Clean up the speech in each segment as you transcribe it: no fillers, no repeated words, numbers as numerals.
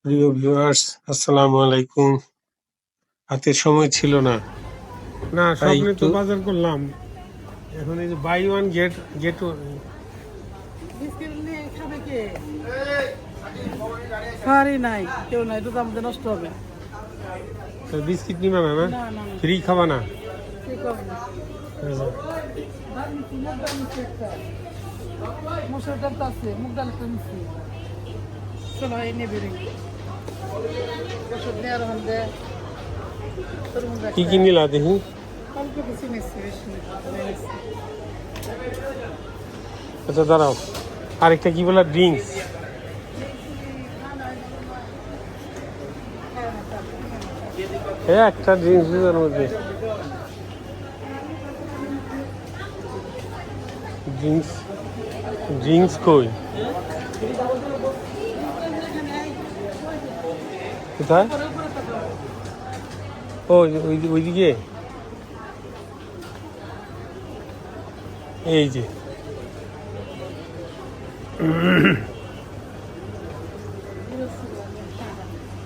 প্রিয় ভিউয়ার্স, আসসালামু আলাইকুম। হাতে সময় ছিল না, না তাই সব নিয়ে তো একটু বাজার করলাম। এখন এই যে buy one get get biscuit নিয়ে খাবে কে? খাওয়ারই নাই, কেউ নাই, এটা তো আমাদের নষ্ট হবে। বিস্কিট নিবা না না না না না, ফ্রি খাবা না? ঠিক হবে না। মুগ ডাল নিচ্ছি একটা, মসুর ডাল তো আছে, মুগ ডাল একটা নিচ্ছি। চলো এই নেবে রে, ওষুধ নেওয়ার মধ্যে তরমুজ কি একটা, কি নিলা দেখি? অল্প কিছু নিচ্ছি, বেশি না, নিচ্ছি। আচ্ছা দাঁড়াও, আরেকটা কি বলা ড্রিঙ্কস? হ্যাঁ একটা ড্রিঙ্কস এর মধ্যে ড্রিঙ্কস ড্রিঙ্কস কই কোথায়? ও ওইদিকে এই যে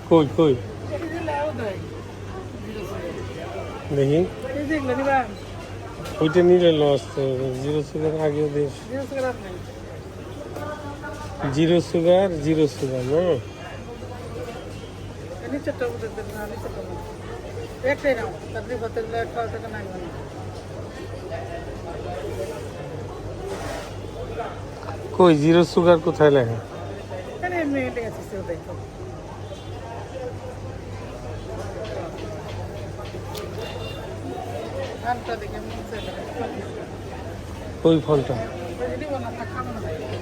কই কই এই যে লাউ দেয়, দেখি। এই যে এগুলো নিবা, ওইটা নিলে লস। জিরো সুগার আগেও দেশ। জিরো সুগার আপনি জিরো সুগার না? নিচেরটা বুঝতে দেবেন না, নিচেরটা না। একটাই নাও, তারপরে ভাতের খাওয়া টাকা নাই মানে। কই জিরো সুগার কোথায় লেখা? এখানে এমনি হেঁটে গেছিস তো দেখো। ধানটা দেখে মন চাইলো না। ওই ফলটা ওই যে দিব না, তা খাবো না,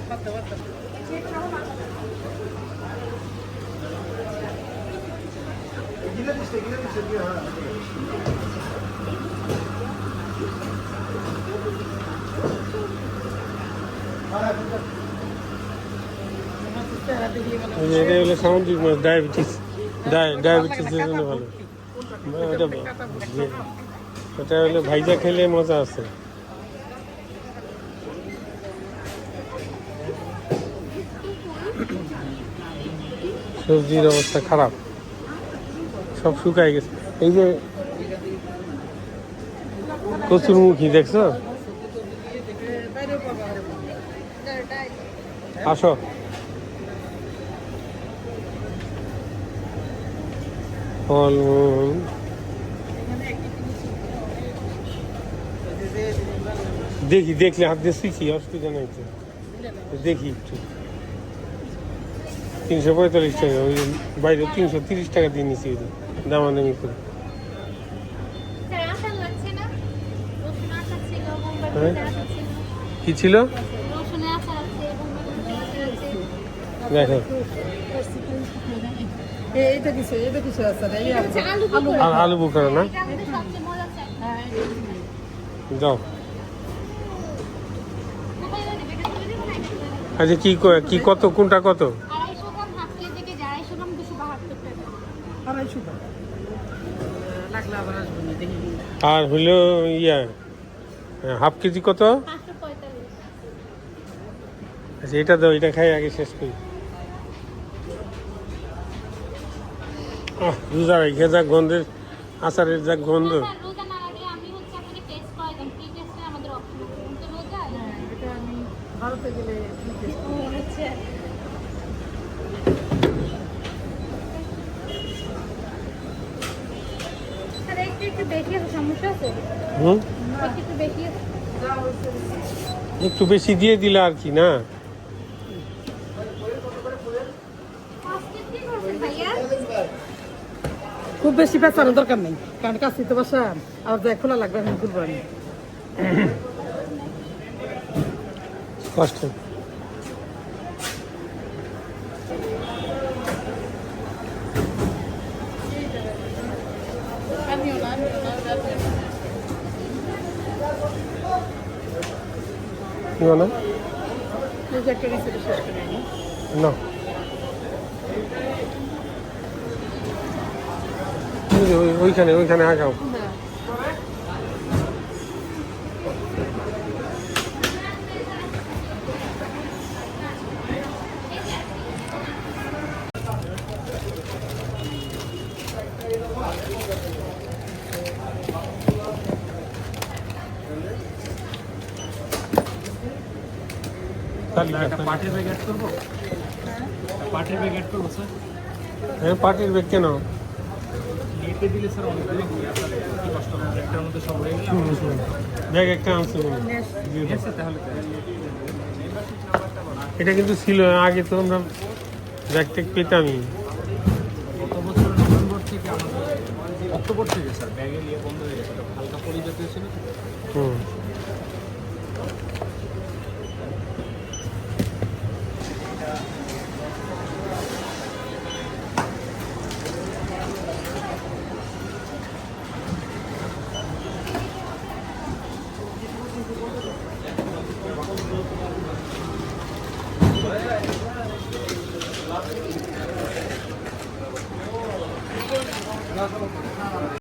বাদ দাও, বাদ দাও। আমার চেহারা দেখি মানে এই যে এটা হলো সামুদ্রিক মাছ, ডায়াবেটিস ডায়াবেটিসের জন্য ভালো। ওটা ওটা হলো ভাইজা খেলে মজা আছে। সবজির অবস্থা খারাপ, সব শুকায় গেছে। এই যে কচুরমুখী দেখছো? বাইরেও পাবা। আসো। ফলমূল দেখি, দেখলে হাত দিয়ে শিখি, অসুবিধা নাই তো। দেখি একটু 345 টাকা, ওই বাইরে 330 টাকা দিয়ে নিচ্ছি দামাদামি করে। স্যার আচার লাগছে না? রসুন আচার ছিল, বোম্বাই হ্যাঁ? মরিচের আচার ছিল। কি ছিল? রসুনের আচার আছে, বোম্বাই মরিচের আচার আছে। দেখো এইটা কিসে, এটা কিসে আছে রে? এই এটা হচ্ছে আলু আলু বোখরা। আর আলু বোখারা না? এটা আমাদের সবচেয়ে মজার চাট। হ্যাঁ, যাও। কোথায় নেবে? এটা তুলে দেবো না, এটা তুলে দেবো? আচ্ছা কি কত, কোনটা কত? 250 গ্রাম হাফ কেজি কেজি, 250 গ্রাম 272 টাকা। 250 টাকা। লাগলে আবার আসবো না, দেখি। আর হইলো ইয়া হাফ কেজি কত? 545। আচ্ছা এটা দাও, এটা খাই আগে শেষ করি। রোজা রেখে যা গন্ধের, আচারের যা গন্ধ। না, স্যার, রোজা না রাখলে আমি হচ্ছে আপনাকে টেস্ট করাই দিই। ফ্রি টেস্টে আমাদের অপশন আছে। কিন্তু রোজা হ্যাঁ, এটা আমি ভারতে গেলে ও আচ্ছা। স্যার একটু একটু বেশি আছে, সমস্যা আছে? হুম, একটু বেশি আছে। যা হয়েছে একটু বেশি দিয়ে দিলে আর কি না। আজকে কি করছেন ভাইয়া? খুব বেশি পেঁচানোর দরকার নেই, কারণ কাছে তো বাসা আর যা খোলা লাগবে আমি খুলবো আমি। কষ্ট। আমিও না, কি মানে? এই যে একটা রেসিপি শেষ করে নিই। না ওইখানে ওইখানে আগাও। তালিকা পার্টির ব্যাগ অ্যাড করবো, পার্টির ব্যাগ অ্যাড করবো স্যার। হ্যাঁ পার্টির ব্যাগ কেন? নেটে দিলে স্যার অনেক দূরে ঘুরে আসার কি কষ্ট হবে, একটার মধ্যে সব হয়ে গেলে ব্যাগ একটা আনছে মনে হয়। দিয়ে দাও। এসে তাহলে তো এটা কিন্তু ছিল আগে তো আমরা ব্যাগ ট্যাগ পেতামই। গত বছর নভেম্বর থেকে আমাদের অক্টোবর থেকে স্যার ব্যাগের ইয়ে বন্ধ হয়ে গেছে, হালকা পরিজাতীয় ছিল তো। হুম